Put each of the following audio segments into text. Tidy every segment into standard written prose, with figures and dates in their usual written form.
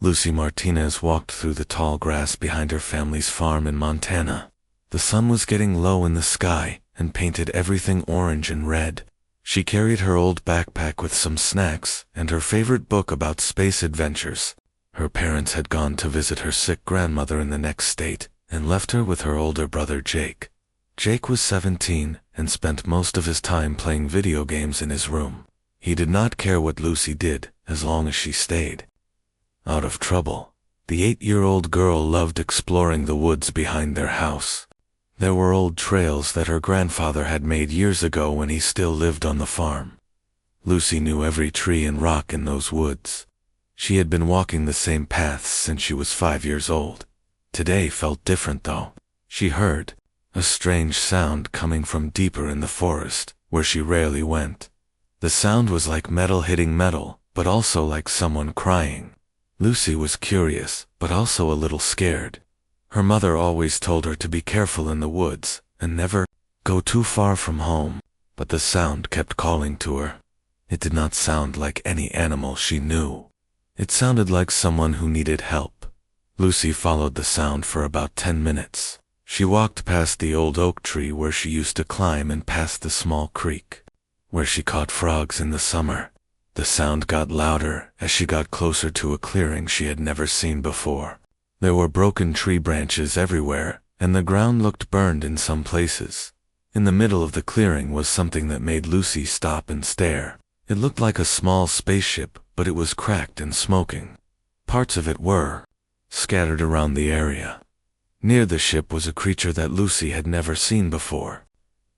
Lucy Martinez walked through the tall grass behind her family's farm in Montana. The sun was getting low in the sky and painted everything orange and red. She carried her old backpack with some snacks and her favorite book about space adventures. Her parents had gone to visit her sick grandmother in the next state and left her with her older brother Jake. Jake was 17 and spent most of his time playing video games in his room. He did not care what Lucy did as long as she stayed out of trouble. The 8-year-old girl loved exploring the woods behind their house. There were old trails that her grandfather had made years ago when he still lived on the farm. Lucy knew every tree and rock in those woods. She had been walking the same paths since she was 5 years old. Today felt different though. She heard a strange sound coming from deeper in the forest, where she rarely went. The sound was like metal hitting metal, but also like someone crying. Lucy was curious, but also a little scared. Her mother always told her to be careful in the woods and never go too far from home, but the sound kept calling to her. It did not sound like any animal she knew. It sounded like someone who needed help. Lucy followed the sound for about 10 minutes. She walked past the old oak tree where she used to climb and past the small creek where she caught frogs in the summer. The sound got louder as she got closer to a clearing she had never seen before. There were broken tree branches everywhere, and the ground looked burned in some places. In the middle of the clearing was something that made Lucy stop and stare. It looked like a small spaceship, but it was cracked and smoking. Parts of it were scattered around the area. Near the ship was a creature that Lucy had never seen before.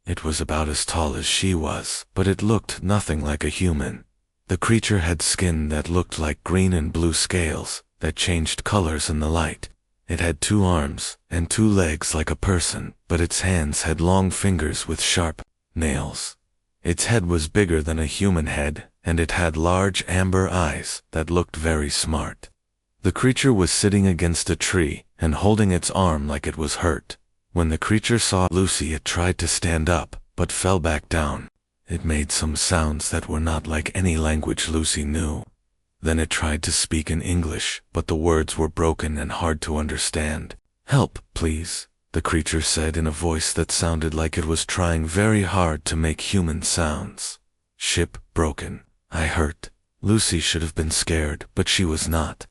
It was about as tall as she was, but it looked nothing like a human. The creature had skin that looked like green and blue scales that changed colors in the light. It had 2 arms and 2 legs like a person, but its hands had long fingers with sharp nails. Its head was bigger than a human head, and it had large amber eyes that looked very smart. The creature was sitting against a tree and holding its arm like it was hurt. When the creature saw Lucy, it tried to stand up, but fell back down. It made some sounds that were not like any language Lucy knew. Then it tried to speak in English, but the words were broken and hard to understand. "Help, please," the creature said in a voice that sounded like it was trying very hard to make human sounds. "Ship broken. I hurt." Lucy should have been scared, but she was not.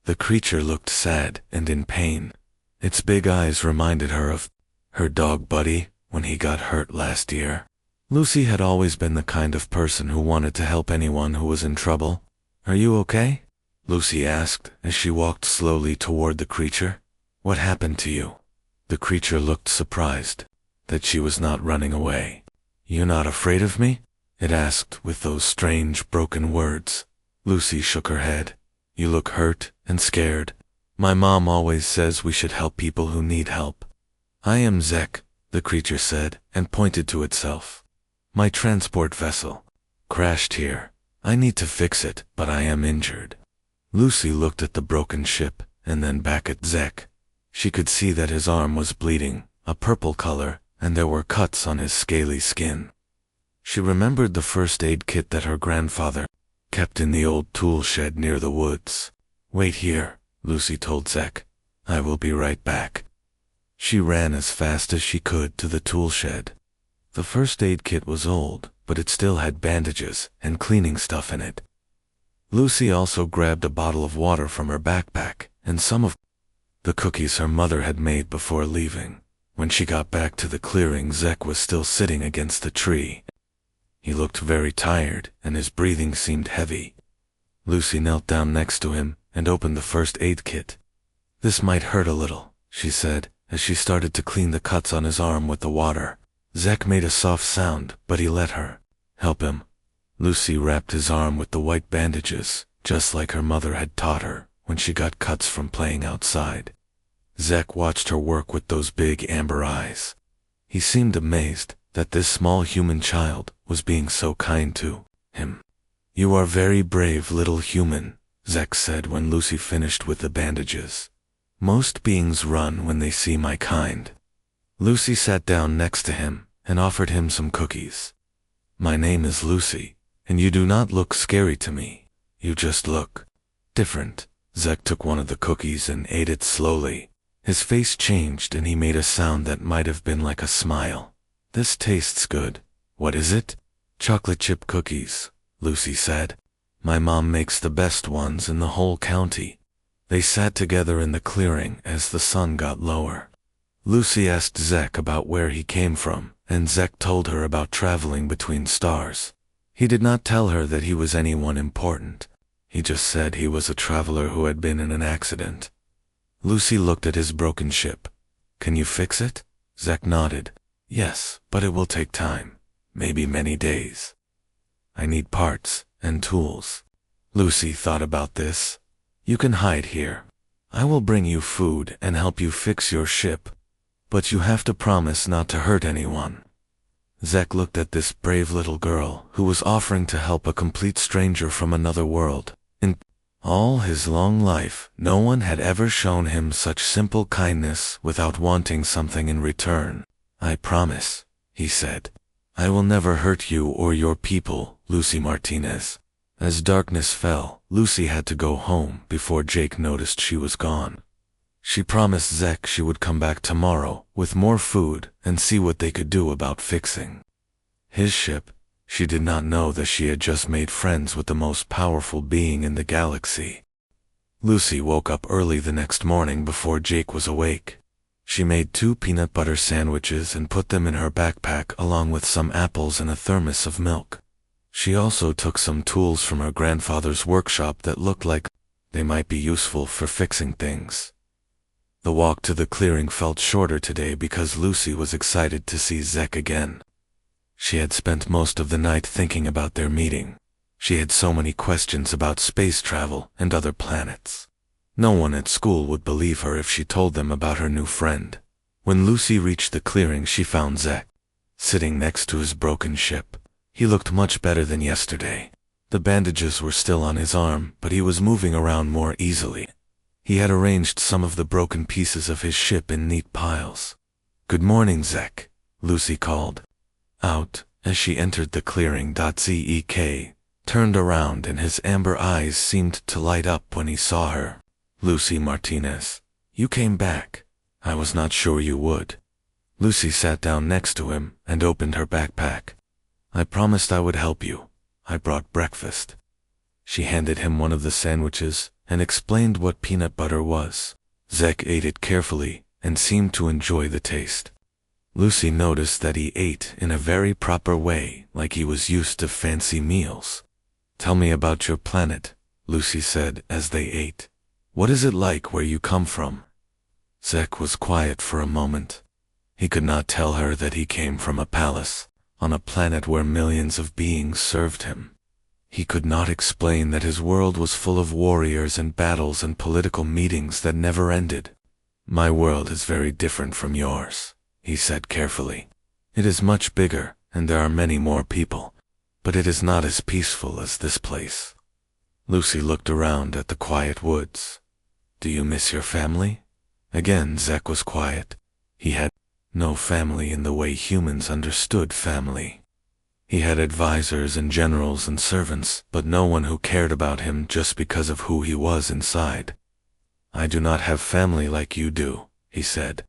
The creature looked sad and in pain. Its big eyes reminded her of her dog Buddy when he got hurt last year. Lucy had always been the kind of person who wanted to help anyone who was in trouble. "Are you okay?" Lucy asked as she walked slowly toward the creature. "What happened to you?" The creature looked surprised that she was not running away. "You're not afraid of me?" it asked with those strange broken words. Lucy shook her head. "You look hurt and scared. My mom always says we should help people who need help." "I am Zek," the creature said and pointed to itself. "My transport vessel crashed here. I need to fix it, but I am injured." Lucy looked at the broken ship and then back at Zek. She could see that his arm was bleeding, a purple color, and there were cuts on his scaly skin. She remembered the first aid kit that her grandfather kept in the old tool shed near the woods. "Wait here," Lucy told Zek. "I will be right back." She ran as fast as she could to the tool shed. The first aid kit was old, but it still had bandages and cleaning stuff in it. Lucy also grabbed a bottle of water from her backpack and some of the cookies her mother had made before leaving. When she got back to the clearing, Zek was still sitting against the tree. He looked very tired, and his breathing seemed heavy. Lucy knelt down next to him and opened the first aid kit. "This might hurt a little," she said, as she started to clean the cuts on his arm with the water. Zek made a soft sound, but he let her help him. Lucy wrapped his arm with the white bandages, just like her mother had taught her when she got cuts from playing outside. Zek watched her work with those big amber eyes. He seemed amazed that this small human child was being so kind to him. "You are very brave, little human," Zek said when Lucy finished with the bandages. "Most beings run when they see my kind." Lucy sat down next to him and offered him some cookies. "My name is Lucy, and you do not look scary to me. You just look different," Zek took one of the cookies and ate it slowly. His face changed and he made a sound that might have been like a smile. This tastes good. What is it? Chocolate chip cookies, Lucy said. My mom makes the best ones in the whole county. They sat together in the clearing as the sun got lower. Lucy asked Zek about where he came from, and Zek told her about traveling between stars. He did not tell her that he was anyone important. He just said he was a traveler who had been in an accident. Lucy looked at his broken ship. Can you fix it? Zek nodded. Yes, but it will take time. Maybe many days. I need parts and tools. Lucy thought about this. You can hide here. I will bring you food and help you fix your ship. But you have to promise not to hurt anyone. Zek looked at this brave little girl who was offering to help a complete stranger from another world. In all his long life, no one had ever shown him such simple kindness without wanting something in return. I promise, he said. I will never hurt you or your people, Lucy Martinez. As darkness fell, Lucy had to go home before Jake noticed she was gone. She promised Zek she would come back tomorrow with more food and see what they could do about fixing his ship. She did not know that she had just made friends with the most powerful being in the galaxy. Lucy woke up early the next morning before Jake was awake. She made 2 peanut butter sandwiches and put them in her backpack along with some apples and a thermos of milk. She also took some tools from her grandfather's workshop that looked like they might be useful for fixing things. The walk to the clearing felt shorter today because Lucy was excited to see Zek again. She had spent most of the night thinking about their meeting. She had so many questions about space travel and other planets. No one at school would believe her if she told them about her new friend. When Lucy reached the clearing, she found Zek sitting next to his broken ship. He looked much better than yesterday. The bandages were still on his arm, but he was moving around more easily. He had arranged some of the broken pieces of his ship in neat piles. Good morning, Zek, Lucy called out as she entered the clearing. Zek turned around and his amber eyes seemed to light up when he saw her. Lucy Martinez, you came back. I was not sure you would. Lucy sat down next to him and opened her backpack. I promised I would help you. I brought breakfast. She handed him one of the sandwiches and explained what peanut butter was. Zek ate it carefully and seemed to enjoy the taste. Lucy noticed that he ate in a very proper way, like he was used to fancy meals. Tell me about your planet, Lucy said as they ate. What is it like where you come from? Zek was quiet for a moment. He could not tell her that he came from a palace, on a planet where millions of beings served him. He could not explain that his world was full of warriors and battles and political meetings that never ended. My world is very different from yours, he said carefully. It is much bigger, and there are many more people, but it is not as peaceful as this place. Lucy looked around at the quiet woods. Do you miss your family? Again, Zek was quiet. He had no family in the way humans understood family. He had advisors and generals and servants, but no one who cared about him just because of who he was inside. I do not have family like you do, he said.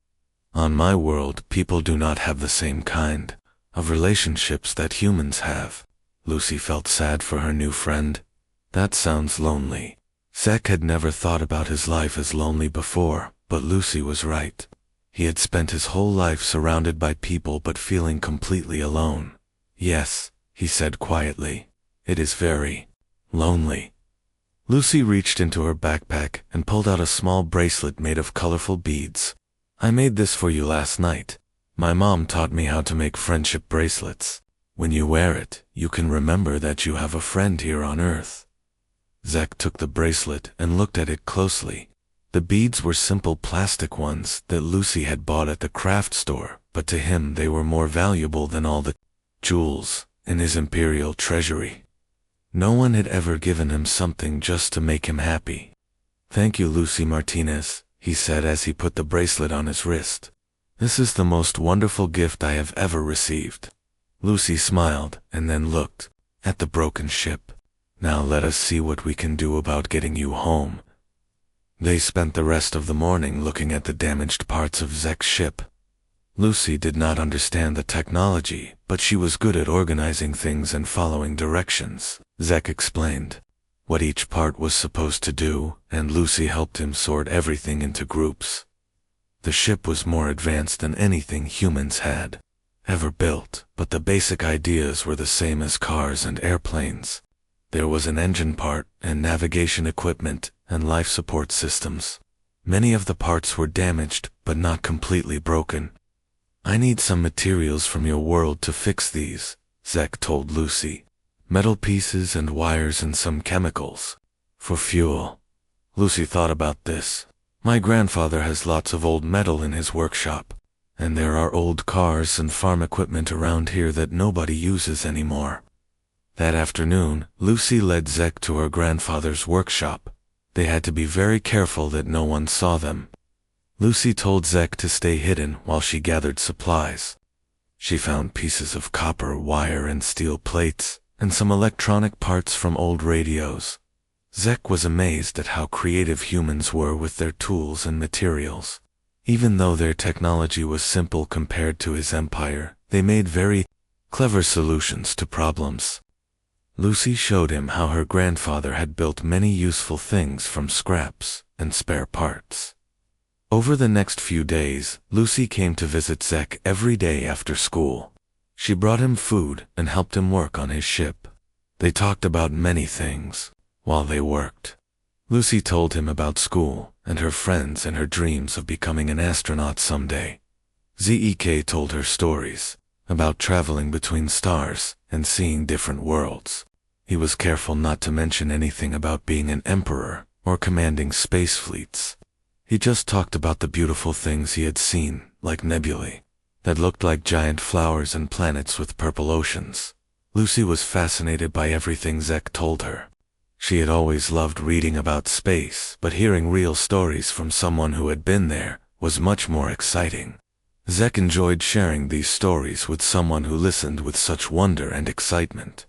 On my world, people do not have the same kind of relationships that humans have. Lucy felt sad for her new friend. That sounds lonely. Zek had never thought about his life as lonely before, but Lucy was right. He had spent his whole life surrounded by people but feeling completely alone. Yes, he said quietly. It is very lonely. Lucy reached into her backpack and pulled out a small bracelet made of colorful beads. I made this for you last night. My mom taught me how to make friendship bracelets. When you wear it, you can remember that you have a friend here on Earth. Zek took the bracelet and looked at it closely. The beads were simple plastic ones that Lucy had bought at the craft store, but to him they were more valuable than all the jewels in his imperial treasury. No one had ever given him something just to make him happy. Thank you, Lucy Martinez, he said as he put the bracelet on his wrist. This is the most wonderful gift I have ever received. Lucy smiled and then looked at the broken ship. Now let us see what we can do about getting you home. They spent the rest of the morning looking at the damaged parts of Zek's ship. Lucy did not understand the technology, but she was good at organizing things and following directions. Zek explained what each part was supposed to do, and Lucy helped him sort everything into groups. The ship was more advanced than anything humans had ever built, but the basic ideas were the same as cars and airplanes. There was an engine part, and navigation equipment, and life support systems. Many of the parts were damaged, but not completely broken. "I need some materials from your world to fix these," Zek told Lucy. "Metal pieces and wires and some chemicals. For fuel." Lucy thought about this. "My grandfather has lots of old metal in his workshop, and there are old cars and farm equipment around here that nobody uses anymore." That afternoon, Lucy led Zek to her grandfather's workshop. They had to be very careful that no one saw them. Lucy told Zek to stay hidden while she gathered supplies. She found pieces of copper wire and steel plates, and some electronic parts from old radios. Zek was amazed at how creative humans were with their tools and materials. Even though their technology was simple compared to his empire, they made very clever solutions to problems. Lucy showed him how her grandfather had built many useful things from scraps and spare parts. Over the next few days, Lucy came to visit Zek every day after school. She brought him food and helped him work on his ship. They talked about many things while they worked. Lucy told him about school and her friends and her dreams of becoming an astronaut someday. Zek told her stories about traveling between stars and seeing different worlds. He was careful not to mention anything about being an emperor or commanding space fleets. He just talked about the beautiful things he had seen, like nebulae that looked like giant flowers and planets with purple oceans. Lucy was fascinated by everything Zek told her. She had always loved reading about space, but hearing real stories from someone who had been there was much more exciting. Zek enjoyed sharing these stories with someone who listened with such wonder and excitement.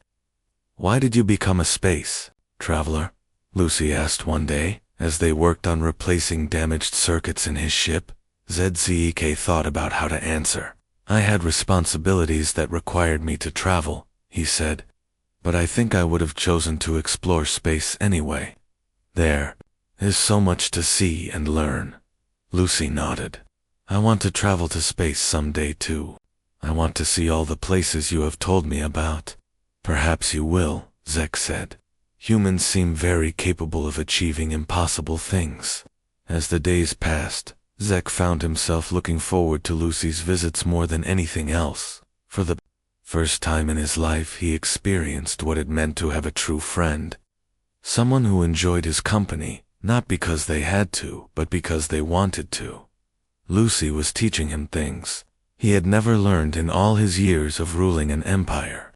"Why did you become a space traveler?" Lucy asked one day, as they worked on replacing damaged circuits in his ship. Zek thought about how to answer. "I had responsibilities that required me to travel," he said. "But I think I would have chosen to explore space anyway. There is so much to see and learn." Lucy nodded. "I want to travel to space someday too. I want to see all the places you have told me about." "Perhaps you will," Zek said. "Humans seem very capable of achieving impossible things." As the days passed, Zek found himself looking forward to Lucy's visits more than anything else. For the first time in his life, he experienced what it meant to have a true friend. Someone who enjoyed his company, not because they had to, but because they wanted to. Lucy was teaching him things he had never learned in all his years of ruling an empire.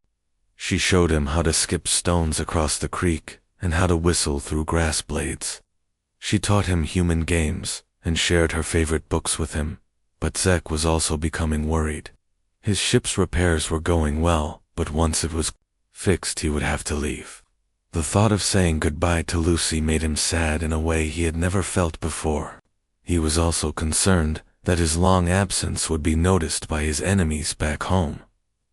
She showed him how to skip stones across the creek and how to whistle through grass blades. She taught him human games and shared her favorite books with him, but Zek was also becoming worried. His ship's repairs were going well, but once it was fixed he would have to leave. The thought of saying goodbye to Lucy made him sad in a way he had never felt before. He was also concerned that his long absence would be noticed by his enemies back home.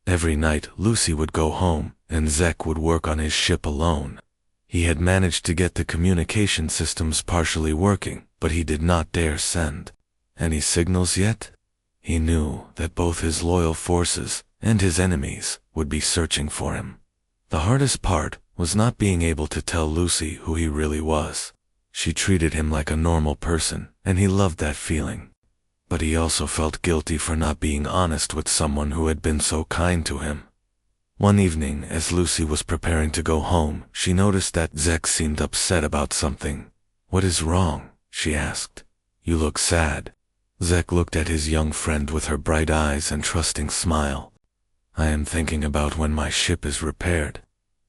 Every night Lucy would go home, and Zek would work on his ship alone. He had managed to get the communication systems partially working, but he did not dare send any signals yet. He knew that both his loyal forces and his enemies would be searching for him. The hardest part was not being able to tell Lucy who he really was. She treated him like a normal person, and he loved that feeling. But he also felt guilty for not being honest with someone who had been so kind to him. One evening, as Lucy was preparing to go home, she noticed that Zek seemed upset about something. "What is wrong?" she asked. "You look sad." Zek looked at his young friend with her bright eyes and trusting smile. "I am thinking about when my ship is repaired.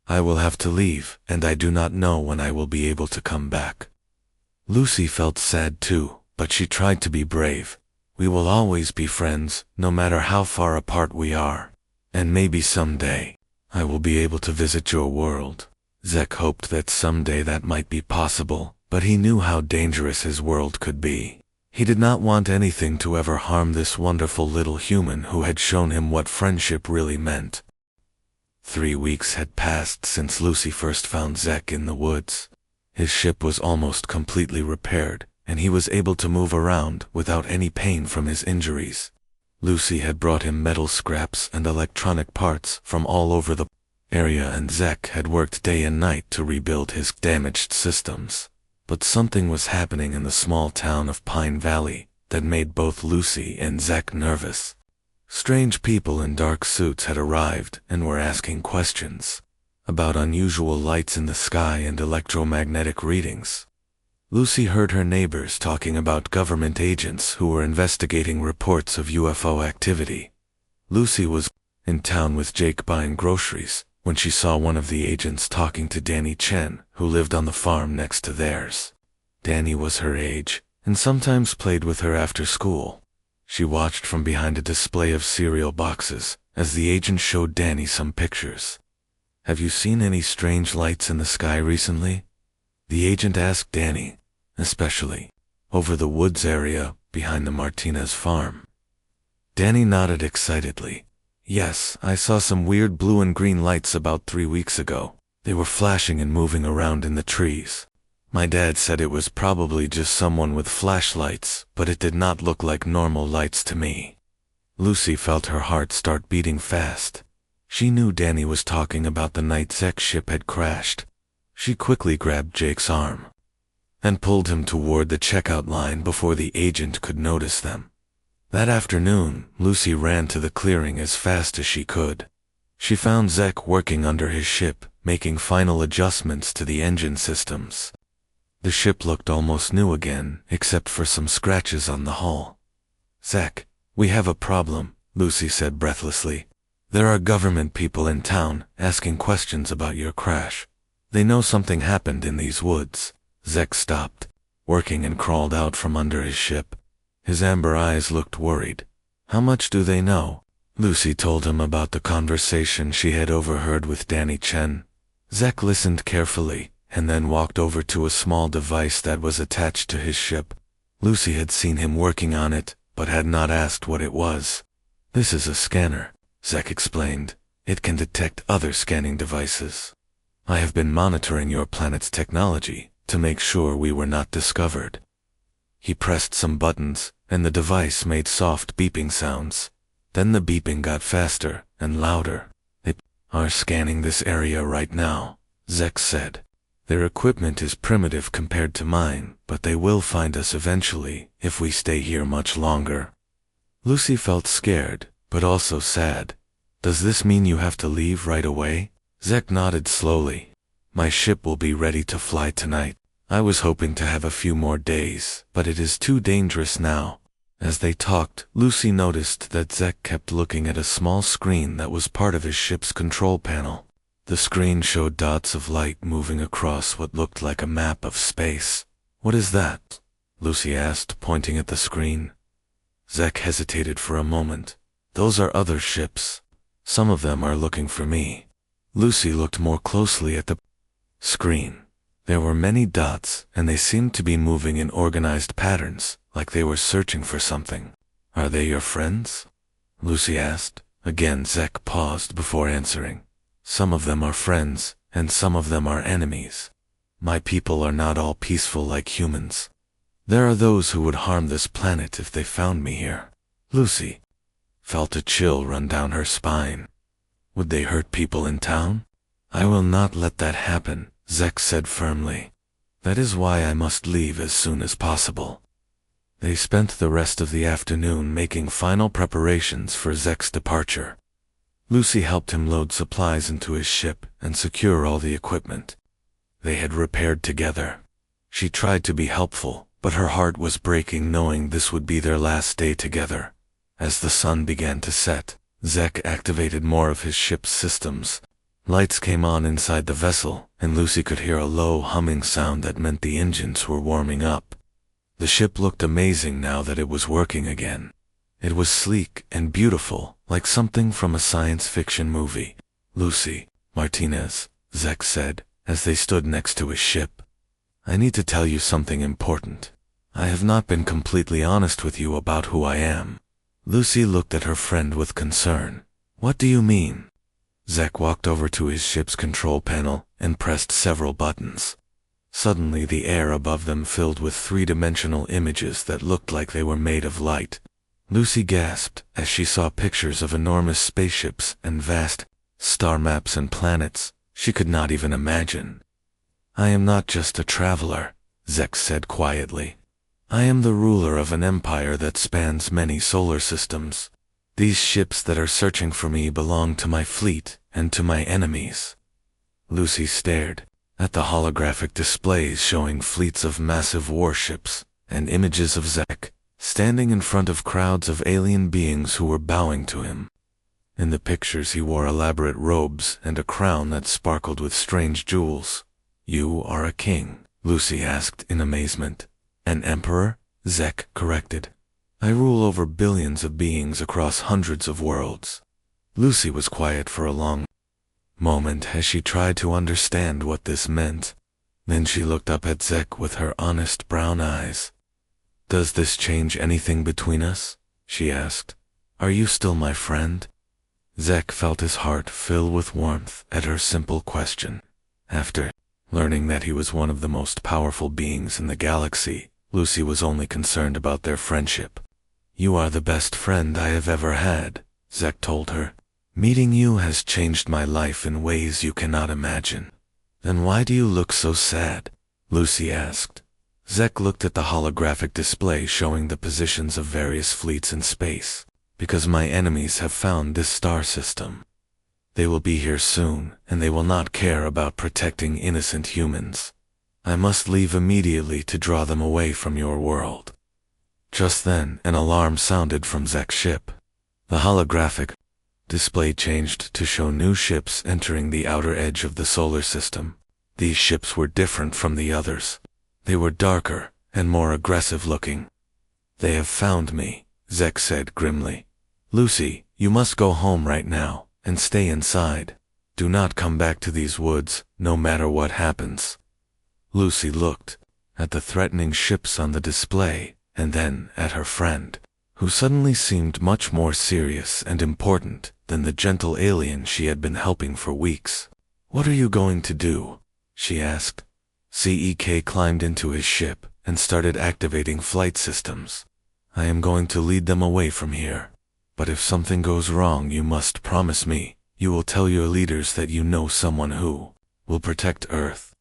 I will have to leave, and I do not know when I will be able to come back." Lucy felt sad too, but she tried to be brave. "We will always be friends, no matter how far apart we are. And maybe someday, I will be able to visit your world." Zek hoped that someday that might be possible, but he knew how dangerous his world could be. He did not want anything to ever harm this wonderful little human who had shown him what friendship really meant. 3 weeks had passed since Lucy first found Zek in the woods. His ship was almost completely repaired, and he was able to move around without any pain from his injuries. Lucy had brought him metal scraps and electronic parts from all over the area, and Zek had worked day and night to rebuild his damaged systems. But something was happening in the small town of Pine Valley that made both Lucy and Zek nervous. Strange people in dark suits had arrived and were asking questions about unusual lights in the sky and electromagnetic readings. Lucy heard her neighbors talking about government agents who were investigating reports of UFO activity. Lucy was in town with Jake buying groceries when she saw one of the agents talking to Danny Chen, who lived on the farm next to theirs. Danny was her age and sometimes played with her after school. She watched from behind a display of cereal boxes as the agent showed Danny some pictures. "Have you seen any strange lights in the sky recently?" the agent asked Danny, especially over the woods area behind the Martinez farm. Danny nodded excitedly. "Yes, I saw some weird blue and green lights about 3 weeks ago. They were flashing and moving around in the trees. My dad said it was probably just someone with flashlights, but it did not look like normal lights to me." Lucy felt her heart start beating fast. She knew Danny was talking about the night Zek's ship had crashed. She quickly grabbed Jake's arm and pulled him toward the checkout line before the agent could notice them. That afternoon, Lucy ran to the clearing as fast as she could. She found Zek working under his ship, making final adjustments to the engine systems. The ship looked almost new again, except for some scratches on the hull. "Zek, we have a problem," Lucy said breathlessly. "There are government people in town asking questions about your crash. They know something happened in these woods." Zek stopped working and crawled out from under his ship. His amber eyes looked worried. "How much do they know?" Lucy told him about the conversation she had overheard with Danny Chen. Zek listened carefully and then walked over to a small device that was attached to his ship. Lucy had seen him working on it, but had not asked what it was. "This is a scanner," Zek explained. "It can detect other scanning devices. I have been monitoring your planet's technology to make sure we were not discovered." He pressed some buttons, and the device made soft beeping sounds. Then the beeping got faster and louder. "They are scanning this area right now," Zek said. "Their equipment is primitive compared to mine, but they will find us eventually if we stay here much longer." Lucy felt scared, but also sad. "Does this mean you have to leave right away?" Zek nodded slowly. "My ship will be ready to fly tonight. I was hoping to have a few more days, but it is too dangerous now." As they talked, Lucy noticed that Zek kept looking at a small screen that was part of his ship's control panel. The screen showed dots of light moving across what looked like a map of space. "What is that?" Lucy asked, pointing at the screen. Zek hesitated for a moment. "Those are other ships. Some of them are looking for me." Lucy looked more closely at the screen. There were many dots, and they seemed to be moving in organized patterns, like they were searching for something. "Are they your friends?" Lucy asked. Again Zek paused before answering. "Some of them are friends, and some of them are enemies. My people are not all peaceful like humans. There are those who would harm this planet if they found me here." Lucy felt a chill run down her spine. "Would they hurt people in town?" "I will not let that happen," Zek said firmly. "That is why I must leave as soon as possible." They spent the rest of the afternoon making final preparations for Zek's departure. Lucy helped him load supplies into his ship and secure all the equipment. They had repaired together. She tried to be helpful, but her heart was breaking knowing this would be their last day together. As the sun began to set, Zek activated more of his ship's systems. Lights came on inside the vessel, and Lucy could hear a low humming sound that meant the engines were warming up. The ship looked amazing now that it was working again. It was sleek and beautiful, like something from a science fiction movie. "Lucy, Martinez," Zek said, as they stood next to his ship. I need to tell you something important. I have not been completely honest with you about who I am." Lucy looked at her friend with concern. "What do you mean?" Zek walked over to his ship's control panel and pressed several buttons. Suddenly the air above them filled with three-dimensional images that looked like they were made of light. Lucy gasped as she saw pictures of enormous spaceships and vast star maps and planets she could not even imagine. "I am not just a traveler," Zek said quietly. "I am the ruler of an empire that spans many solar systems. These ships that are searching for me belong to my fleet and to my enemies." Lucy stared at the holographic displays showing fleets of massive warships and images of Zek standing in front of crowds of alien beings who were bowing to him. In the pictures he wore elaborate robes and a crown that sparkled with strange jewels. "You are a king?" Lucy asked in amazement. "An emperor?" Zek corrected. "I rule over billions of beings across hundreds of worlds." Lucy was quiet for a long moment as she tried to understand what this meant. Then she looked up at Zek with her honest brown eyes. "Does this change anything between us?" she asked. "Are you still my friend?" Zek felt his heart fill with warmth at her simple question. After learning that he was one of the most powerful beings in the galaxy, Lucy was only concerned about their friendship. "You are the best friend I have ever had," Zek told her. "Meeting you has changed my life in ways you cannot imagine." "Then why do you look so sad?" Lucy asked. Zek looked at the holographic display showing the positions of various fleets in space. "Because my enemies have found this star system. They will be here soon, and they will not care about protecting innocent humans. I must leave immediately to draw them away from your world." Just then, an alarm sounded from Zek's ship. The holographic display changed to show new ships entering the outer edge of the solar system. These ships were different from the others. They were darker and more aggressive looking. "They have found me," Zek said grimly. "Lucy, you must go home right now and stay inside. Do not come back to these woods, no matter what happens." Lucy looked at the threatening ships on the display and then at her friend, who suddenly seemed much more serious and important than the gentle alien she had been helping for weeks. "What are you going to do?" she asked. Zek climbed into his ship and started activating flight systems. "I am going to lead them away from here. But if something goes wrong, you must promise me you will tell your leaders that you know someone who will protect Earth."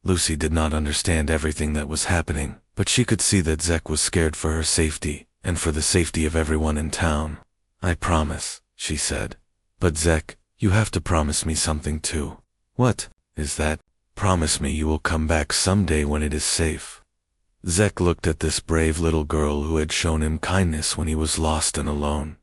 Lucy did not understand everything that was happening, but she could see that Zek was scared for her safety and for the safety of everyone in town. "I promise," she said. "But Zek, you have to promise me something too." "What is that?" "Promise me you will come back someday when it is safe." Zek looked at this brave little girl who had shown him kindness when he was lost and alone.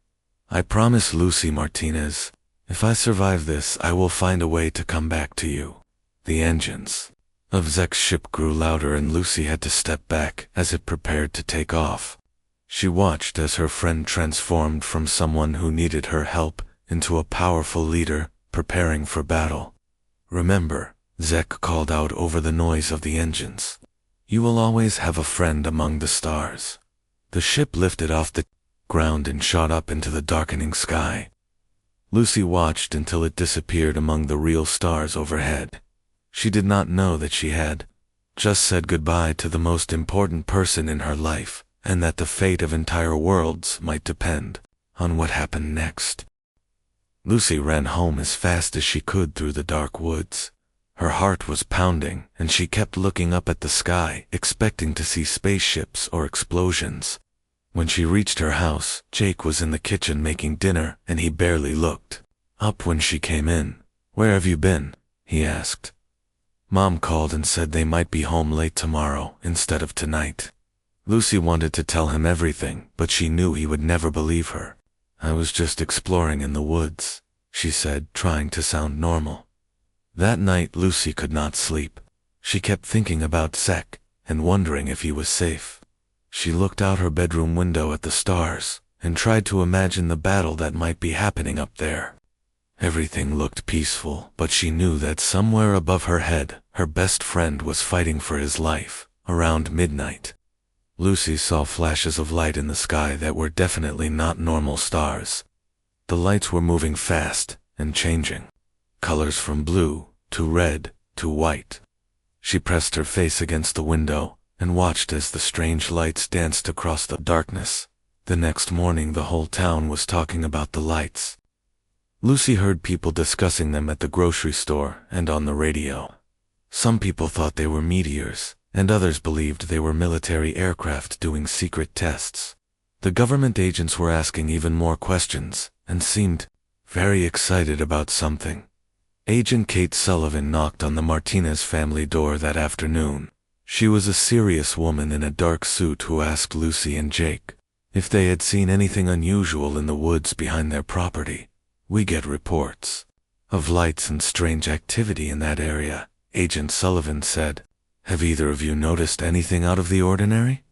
"I promise, Lucy Martinez. If I survive this, I will find a way to come back to you." The engines of Zek's ship grew louder and Lucy had to step back as it prepared to take off. She watched as her friend transformed from someone who needed her help into a powerful leader preparing for battle. "Remember," Zek called out over the noise of the engines, "you will always have a friend among the stars." The ship lifted off the ground and shot up into the darkening sky. Lucy watched until it disappeared among the real stars overhead. She did not know that she had just said goodbye to the most important person in her life, and that the fate of entire worlds might depend on what happened next. Lucy ran home as fast as she could through the dark woods. Her heart was pounding, and she kept looking up at the sky, expecting to see spaceships or explosions. When she reached her house, Jake was in the kitchen making dinner, and he barely looked up when she came in. "Where have you been?" he asked. "Mom called and said they might be home late tomorrow instead of tonight." Lucy wanted to tell him everything, but she knew he would never believe her. "I was just exploring in the woods," she said, trying to sound normal. That night Lucy could not sleep. She kept thinking about Zek and wondering if he was safe. She looked out her bedroom window at the stars and tried to imagine the battle that might be happening up there. Everything looked peaceful, but she knew that somewhere above her head, her best friend was fighting for his life. Around midnight, Lucy saw flashes of light in the sky that were definitely not normal stars. The lights were moving fast and changing, colors from blue to red to white. She pressed her face against the window and watched as the strange lights danced across the darkness. The next morning, the whole town was talking about the lights. Lucy heard people discussing them at the grocery store and on the radio. Some people thought they were meteors, and others believed they were military aircraft doing secret tests. The government agents were asking even more questions and seemed very excited about something. Agent Kate Sullivan knocked on the Martinez family door that afternoon. She was a serious woman in a dark suit who asked Lucy and Jake if they had seen anything unusual in the woods behind their property. "We get reports of lights and strange activity in that area," Agent Sullivan said. "Have either of you noticed anything out of the ordinary?"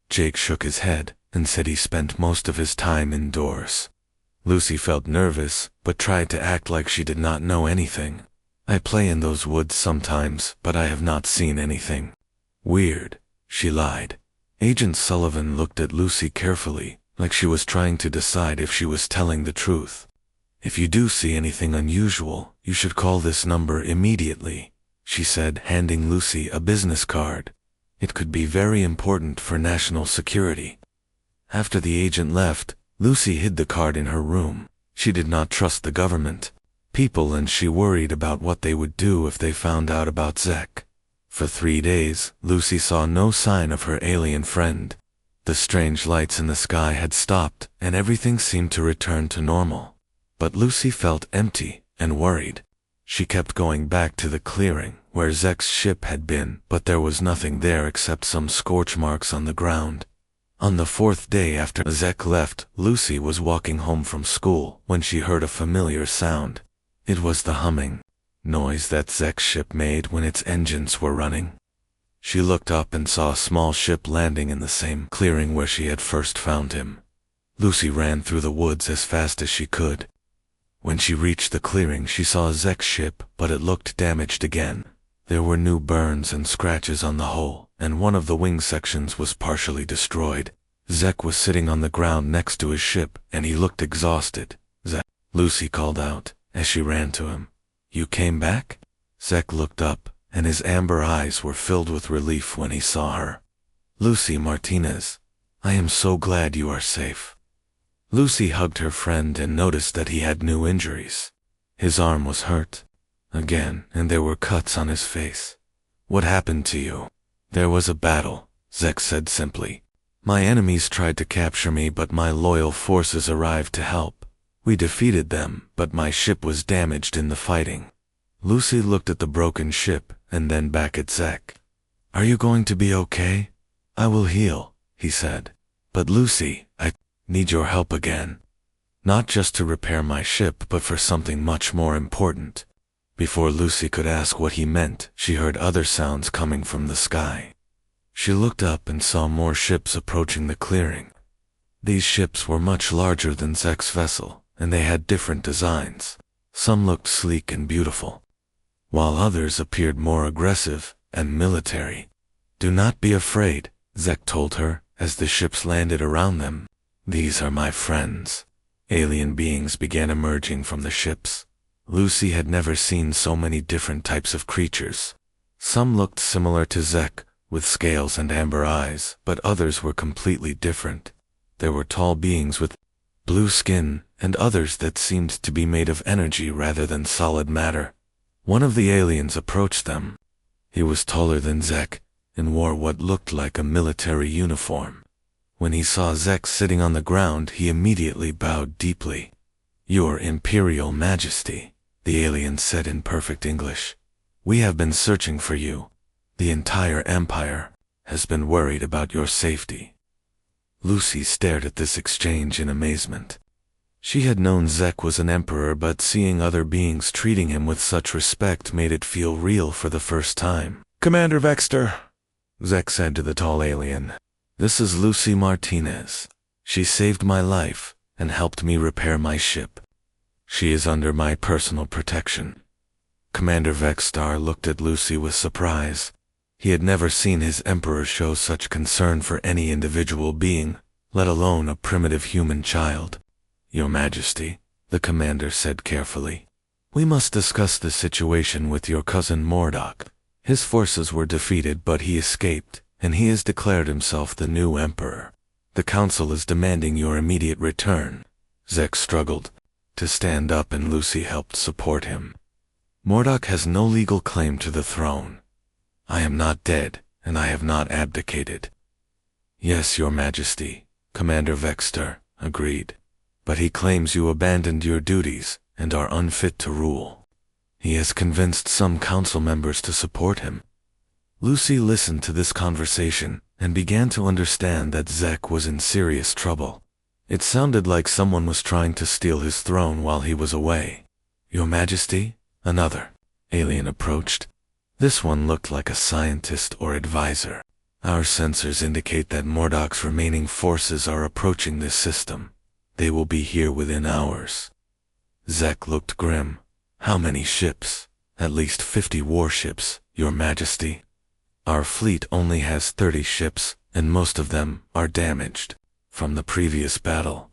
Jake shook his head and said he spent most of his time indoors. Lucy felt nervous, but tried to act like she did not know anything. "I play in those woods sometimes, but I have not seen anything weird," she lied. Agent Sullivan looked at Lucy carefully, like she was trying to decide if she was telling the truth. "If you do see anything unusual, you should call this number immediately," she said, handing Lucy a business card. "It could be very important for national security." After the agent left, Lucy hid the card in her room. She did not trust the government people, and she worried about what they would do if they found out about Zek. For 3 days, Lucy saw no sign of her alien friend. The strange lights in the sky had stopped, and everything seemed to return to normal. But Lucy felt empty and worried. She kept going back to the clearing where Zek's ship had been, but there was nothing there except some scorch marks on the ground. On the 4th day after Zek left, Lucy was walking home from school when she heard a familiar sound. It was the humming noise that Zek's ship made when its engines were running. She looked up and saw a small ship landing in the same clearing where she had first found him. Lucy ran through the woods as fast as she could. When she reached the clearing, she saw Zek's ship, but it looked damaged again. There were new burns and scratches on the hull, and one of the wing sections was partially destroyed. Zek was sitting on the ground next to his ship, and he looked exhausted. "Zek," Lucy called out as she ran to him. "You came back?" Zek looked up, and his amber eyes were filled with relief when he saw her. "Lucy Martinez, I am so glad you are safe." Lucy hugged her friend and noticed that he had new injuries. His arm was hurt again, and there were cuts on his face. "What happened to you?" "There was a battle," Zek said simply. "My enemies tried to capture me, but my loyal forces arrived to help. We defeated them, but my ship was damaged in the fighting." Lucy looked at the broken ship and then back at Zek. "Are you going to be okay?" "I will heal," he said. "But Lucy, I need your help again. Not just to repair my ship, but for something much more important." Before Lucy could ask what he meant, she heard other sounds coming from the sky. She looked up and saw more ships approaching the clearing. These ships were much larger than Zek's vessel, and they had different designs. Some looked sleek and beautiful, while others appeared more aggressive and military. "Do not be afraid," Zek told her as the ships landed around them. "These are my friends." Alien beings began emerging from the ships. Lucy had never seen so many different types of creatures. Some looked similar to Zek, with scales and amber eyes, but others were completely different. There were tall beings with blue skin, and others that seemed to be made of energy rather than solid matter. One of the aliens approached them. He was taller than Zek, and wore what looked like a military uniform. When he saw Zek sitting on the ground, he immediately bowed deeply. "Your Imperial Majesty," the alien said in perfect English. "We have been searching for you. The entire Empire has been worried about your safety." Lucy stared at this exchange in amazement. She had known Zek was an emperor, but seeing other beings treating him with such respect made it feel real for the first time. "Commander Vexter," Zek said to the tall alien, "this is Lucy Martinez. She saved my life and helped me repair my ship." She is under my personal protection. Commander Vexstar looked at Lucy with surprise. He had never seen his emperor show such concern for any individual being, let alone a primitive human child. Your Majesty, the commander said carefully, we must discuss the situation with your cousin Mordock. His forces were defeated, but he escaped, and he has declared himself the new emperor. The council is demanding your immediate return. Zek struggled to stand up, and Lucy helped support him. Mordock has no legal claim to the throne. I am not dead, and I have not abdicated. Yes, Your Majesty, Commander Vexter agreed. But he claims you abandoned your duties and are unfit to rule. He has convinced some council members to support him. Lucy listened to this conversation and began to understand that Zek was in serious trouble. It sounded like someone was trying to steal his throne while he was away. Your Majesty, another alien approached. This one looked like a scientist or advisor. Our sensors indicate that Mordock's remaining forces are approaching this system. They will be here within hours. Zek looked grim. How many ships? At least 50 warships, Your Majesty. Our fleet only has 30 ships, and most of them are damaged from the previous battle.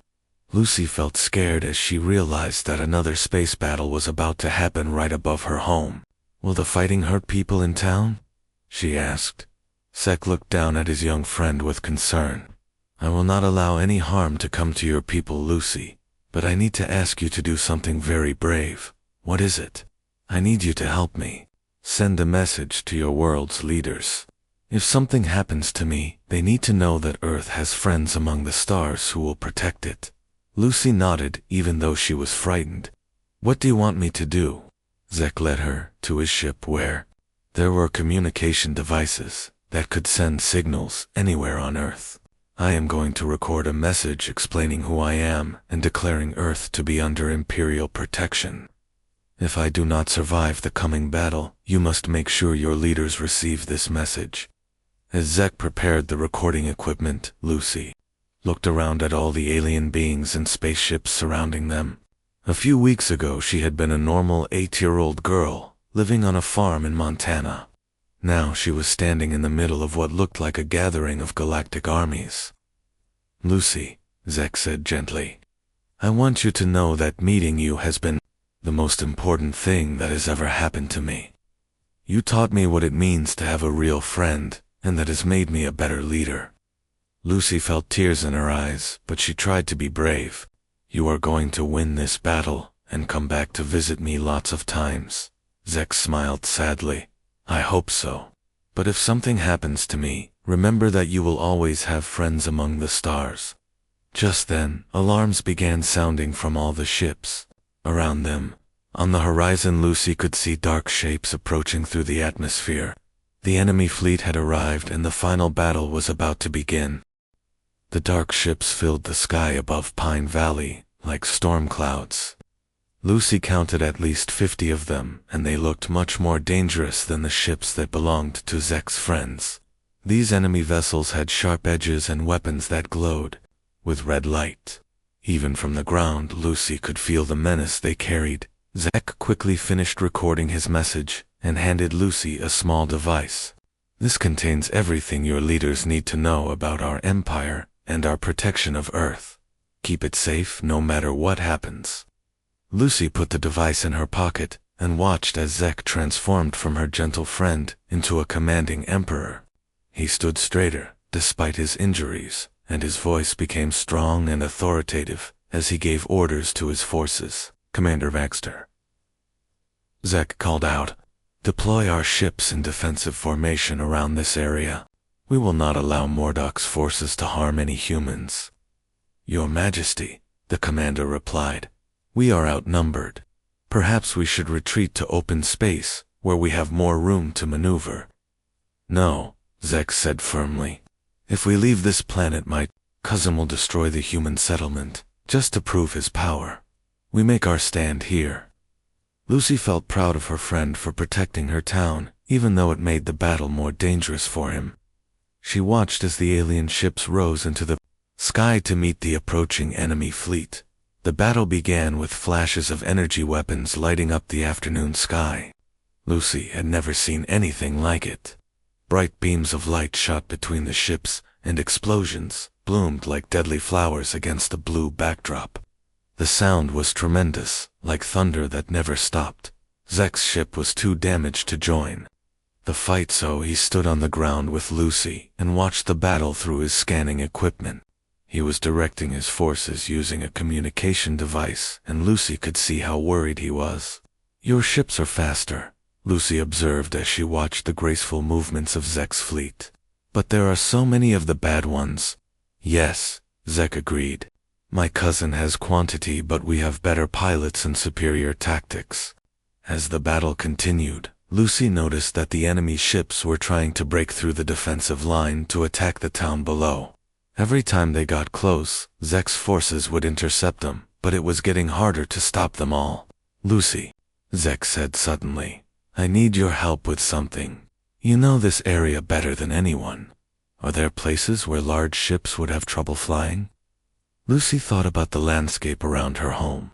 Lucy felt scared as she realized that another space battle was about to happen right above her home. Will the fighting hurt people in town? She asked. Zek looked down at his young friend with concern. I will not allow any harm to come to your people, Lucy, but I need to ask you to do something very brave. What is it? I need you to help me. Send a message to your world's leaders. If something happens to me, they need to know that Earth has friends among the stars who will protect it. Lucy nodded, even though she was frightened. What do you want me to do? Zek led her to his ship where there were communication devices that could send signals anywhere on Earth. I am going to record a message explaining who I am and declaring Earth to be under Imperial protection. If I do not survive the coming battle, you must make sure your leaders receive this message. As Zek prepared the recording equipment, Lucy looked around at all the alien beings and spaceships surrounding them. A few weeks ago, she had been a normal 8-year-old girl living on a farm in Montana. Now she was standing in the middle of what looked like a gathering of galactic armies. Lucy, Zek said gently, I want you to know that meeting you has been the most important thing that has ever happened to me. You taught me what it means to have a real friend, and that has made me a better leader. Lucy felt tears in her eyes, but she tried to be brave. You are going to win this battle and come back to visit me lots of times. Zek smiled sadly. I hope so. But if something happens to me, remember that you will always have friends among the stars. Just then, alarms began sounding from all the ships around them. On the horizon, Lucy could see dark shapes approaching through the atmosphere. The enemy fleet had arrived and the final battle was about to begin. The dark ships filled the sky above Pine Valley like storm clouds. Lucy counted at least 50 of them, and they looked much more dangerous than the ships that belonged to Zek's friends. These enemy vessels had sharp edges and weapons that glowed with red light. Even from the ground, Lucy could feel the menace they carried. Zek quickly finished recording his message and handed Lucy a small device. This contains everything your leaders need to know about our empire and our protection of Earth. Keep it safe no matter what happens. Lucy put the device in her pocket and watched as Zek transformed from her gentle friend into a commanding emperor. He stood straighter, despite his injuries, and his voice became strong and authoritative as he gave orders to his forces. Commander Baxter, Zek called out, deploy our ships in defensive formation around this area. We will not allow Mordock's forces to harm any humans. Your Majesty, the commander replied, we are outnumbered. Perhaps we should retreat to open space, where we have more room to maneuver. No, Zek said firmly. If we leave this planet, my cousin will destroy the human settlement, just to prove his power. We make our stand here. Lucy felt proud of her friend for protecting her town, even though it made the battle more dangerous for him. She watched as the alien ships rose into the sky to meet the approaching enemy fleet. The battle began with flashes of energy weapons lighting up the afternoon sky. Lucy had never seen anything like it. Bright beams of light shot between the ships, and explosions bloomed like deadly flowers against the blue backdrop. The sound was tremendous, like thunder that never stopped. Zek's ship was too damaged to join the fight, so he stood on the ground with Lucy and watched the battle through his scanning equipment. He was directing his forces using a communication device, and Lucy could see how worried he was. "Your ships are faster," Lucy observed as she watched the graceful movements of Zek's fleet. "But there are so many of the bad ones." "Yes," Zek agreed. "My cousin has quantity, but we have better pilots and superior tactics." As the battle continued, Lucy noticed that the enemy ships were trying to break through the defensive line to attack the town below. Every time they got close, Zek's forces would intercept them, but it was getting harder to stop them all. "Lucy," Zek said suddenly, "I need your help with something. You know this area better than anyone. Are there places where large ships would have trouble flying?" Lucy thought about the landscape around her home.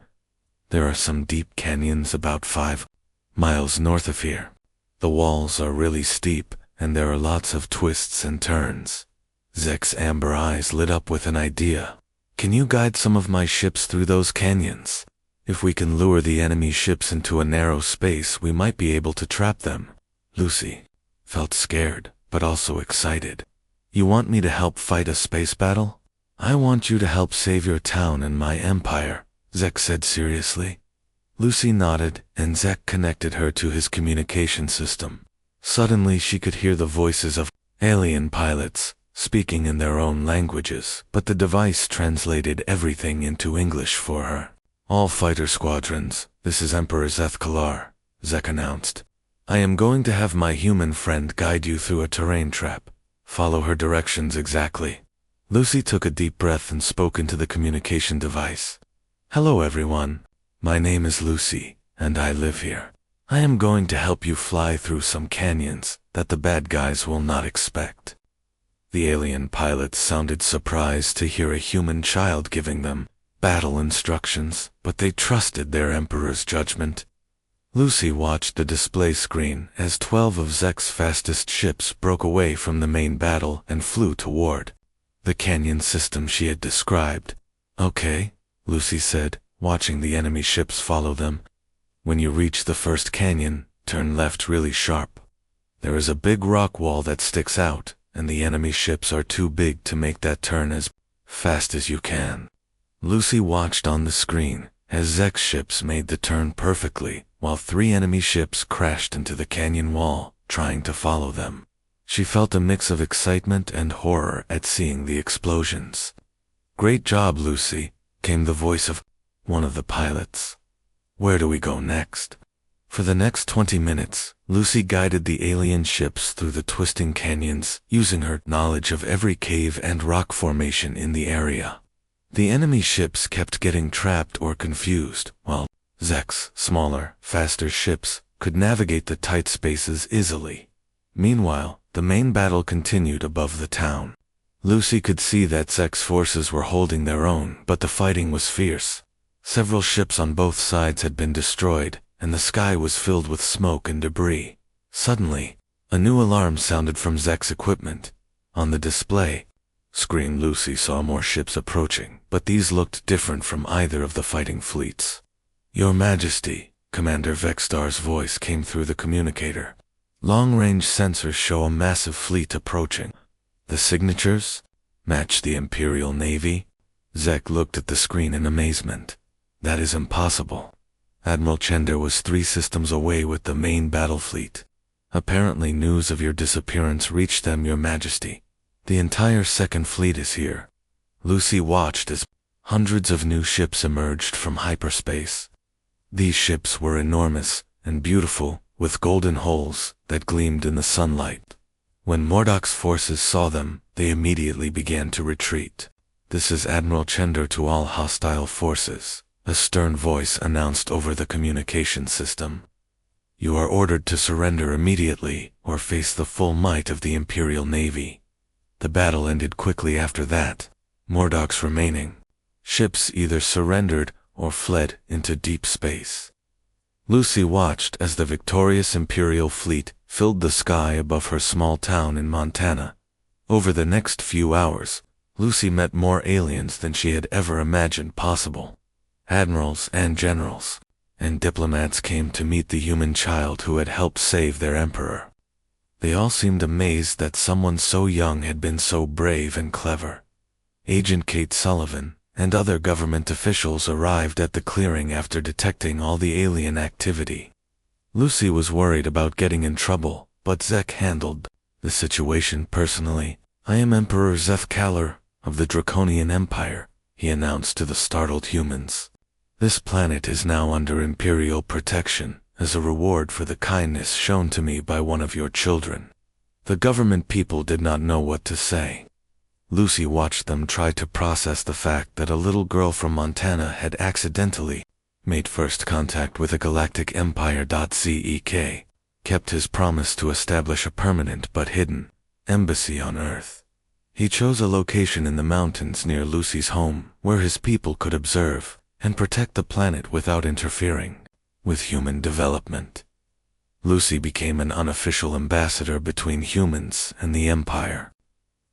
"There are some deep canyons about 5 miles north of here. The walls are really steep, and there are lots of twists and turns." Zek's amber eyes lit up with an idea. "Can you guide some of my ships through those canyons? If we can lure the enemy ships into a narrow space, we might be able to trap them." Lucy felt scared, but also excited. "You want me to help fight a space battle?" "I want you to help save your town and my empire," Zek said seriously. Lucy nodded, and Zek connected her to his communication system. Suddenly she could hear the voices of alien pilots, speaking in their own languages, but the device translated everything into English for her. "All fighter squadrons, this is Emperor Zethkalar," Zek announced. "I am going to have my human friend guide you through a terrain trap. Follow her directions exactly." Lucy took a deep breath and spoke into the communication device. "Hello everyone. My name is Lucy, and I live here. I am going to help you fly through some canyons that the bad guys will not expect." The alien pilots sounded surprised to hear a human child giving them battle instructions, but they trusted their emperor's judgment. Lucy watched the display screen as 12 of Zek's fastest ships broke away from the main battle and flew toward the canyon system she had described. "Okay," Lucy said, watching the enemy ships follow them. "When you reach the first canyon, turn left really sharp. There is a big rock wall that sticks out, and the enemy ships are too big to make that turn as fast as you can." Lucy watched on the screen as Zek's ships made the turn perfectly, while 3 enemy ships crashed into the canyon wall, trying to follow them. She felt a mix of excitement and horror at seeing the explosions. "Great job, Lucy," came the voice of one of the pilots. "Where do we go next?" For the next 20 minutes, Lucy guided the alien ships through the twisting canyons, using her knowledge of every cave and rock formation in the area. The enemy ships kept getting trapped or confused, while Zek's smaller, faster ships could navigate the tight spaces easily. Meanwhile, the main battle continued above the town. Lucy could see that Zek's forces were holding their own, but the fighting was fierce. Several ships on both sides had been destroyed, and the sky was filled with smoke and debris. Suddenly, a new alarm sounded from Zek's equipment. On the display screen, Lucy saw more ships approaching, but these looked different from either of the fighting fleets. "Your Majesty," Commander Vexstar's voice came through the communicator. "Long-range sensors show a massive fleet approaching. The signatures match the Imperial Navy." Zek looked at the screen in amazement. "That is impossible. Admiral Chender was 3 systems away with the main battle fleet. Apparently news of your disappearance reached them, Your Majesty. The entire Second Fleet is here." Lucy watched as hundreds of new ships emerged from hyperspace. These ships were enormous and beautiful, with golden hulls that gleamed in the sunlight. When Mordok's forces saw them, they immediately began to retreat. "This is Admiral Chender to all hostile forces," a stern voice announced over the communication system. "You are ordered to surrender immediately or face the full might of the Imperial Navy." The battle ended quickly after that. Mordok's remaining Ships either surrendered or fled into deep space. Lucy watched as the victorious Imperial fleet filled the sky above her small town in Montana. Over the next few hours, Lucy met more aliens than she had ever imagined possible. Admirals and generals and diplomats came to meet the human child who had helped save their emperor. They all seemed amazed that someone so young had been so brave and clever. Agent Kate Sullivan and other government officials arrived at the clearing after detecting all the alien activity. Lucy was worried about getting in trouble, but Zek handled the situation personally. "I am Emperor Zeth Kaller of the Draconian Empire," he announced to the startled humans. "This planet is now under Imperial protection as a reward for the kindness shown to me by one of your children." The government people did not know what to say. Lucy watched them try to process the fact that a little girl from Montana had accidentally made first contact with a Galactic Empire. Zek kept his promise to establish a permanent but hidden embassy on Earth. He chose a location in the mountains near Lucy's home where his people could observe and protect the planet without interfering with human development. Lucy became an unofficial ambassador between humans and the Empire.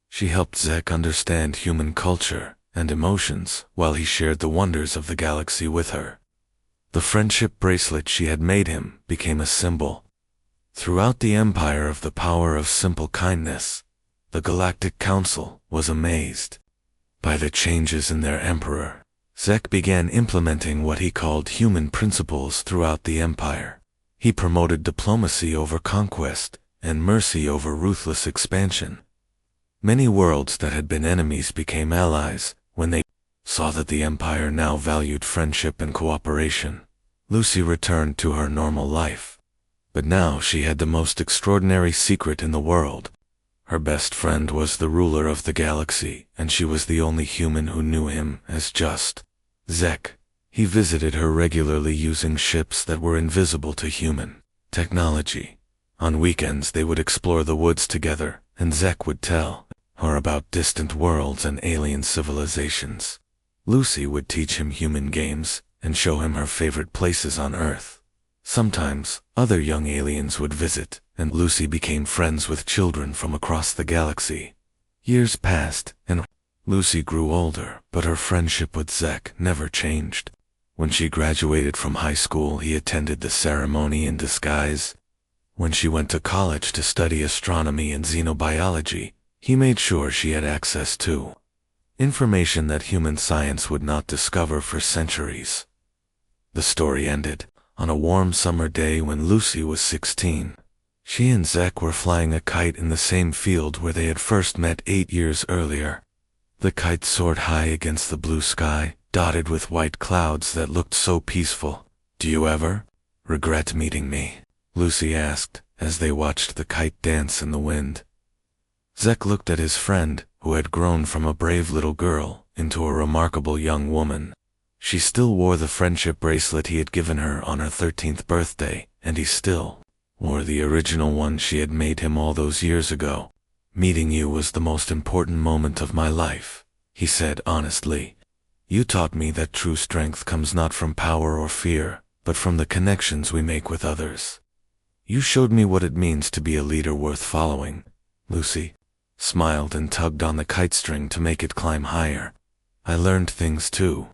She helped Zek understand human culture and emotions while he shared the wonders of the galaxy with her. The friendship bracelet she had made him became a symbol throughout the Empire of the power of simple kindness. The Galactic Council was amazed by the changes in their emperor. Zek began implementing what he called human principles throughout the Empire. He promoted diplomacy over conquest and mercy over ruthless expansion. Many worlds that had been enemies became allies when they saw that the Empire now valued friendship and cooperation. Lucy returned to her normal life. But now she had the most extraordinary secret in the world. Her best friend was the ruler of the galaxy, and she was the only human who knew him as just Zek. He visited her regularly using ships that were invisible to human technology. On weekends they would explore the woods together, and Zek would tell her about distant worlds and alien civilizations. Lucy would teach him human games and show him her favorite places on Earth. Sometimes, other young aliens would visit, and Lucy became friends with children from across the galaxy. Years passed, and Lucy grew older, but her friendship with Zek never changed. When she graduated from high school, he attended the ceremony in disguise. When she went to college to study astronomy and xenobiology, he made sure she had access to information that human science would not discover for centuries. The story ended on a warm summer day when Lucy was 16. She and Zek were flying a kite in the same field where they had first met 8 years earlier. The kite soared high against the blue sky, dotted with white clouds that looked so peaceful. "Do you ever regret meeting me?" Lucy asked as they watched the kite dance in the wind. Zek looked at his friend, who had grown from a brave little girl into a remarkable young woman. She still wore the friendship bracelet he had given her on her 13th birthday, and he still wore the original one she had made him all those years ago. "Meeting you was the most important moment of my life," he said honestly. "You taught me that true strength comes not from power or fear, but from the connections we make with others. You showed me what it means to be a leader worth following." Lucy smiled and tugged on the kite string to make it climb higher. "I learned things too.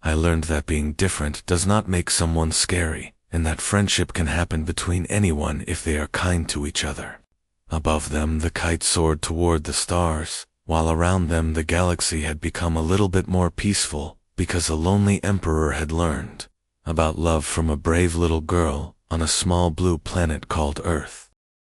I learned that being different does not make someone scary, and that friendship can happen between anyone if they are kind to each other." Above them, the kite soared toward the stars, while around them the galaxy had become a little bit more peaceful because a lonely emperor had learned about love from a brave little girl on a small blue planet called Earth.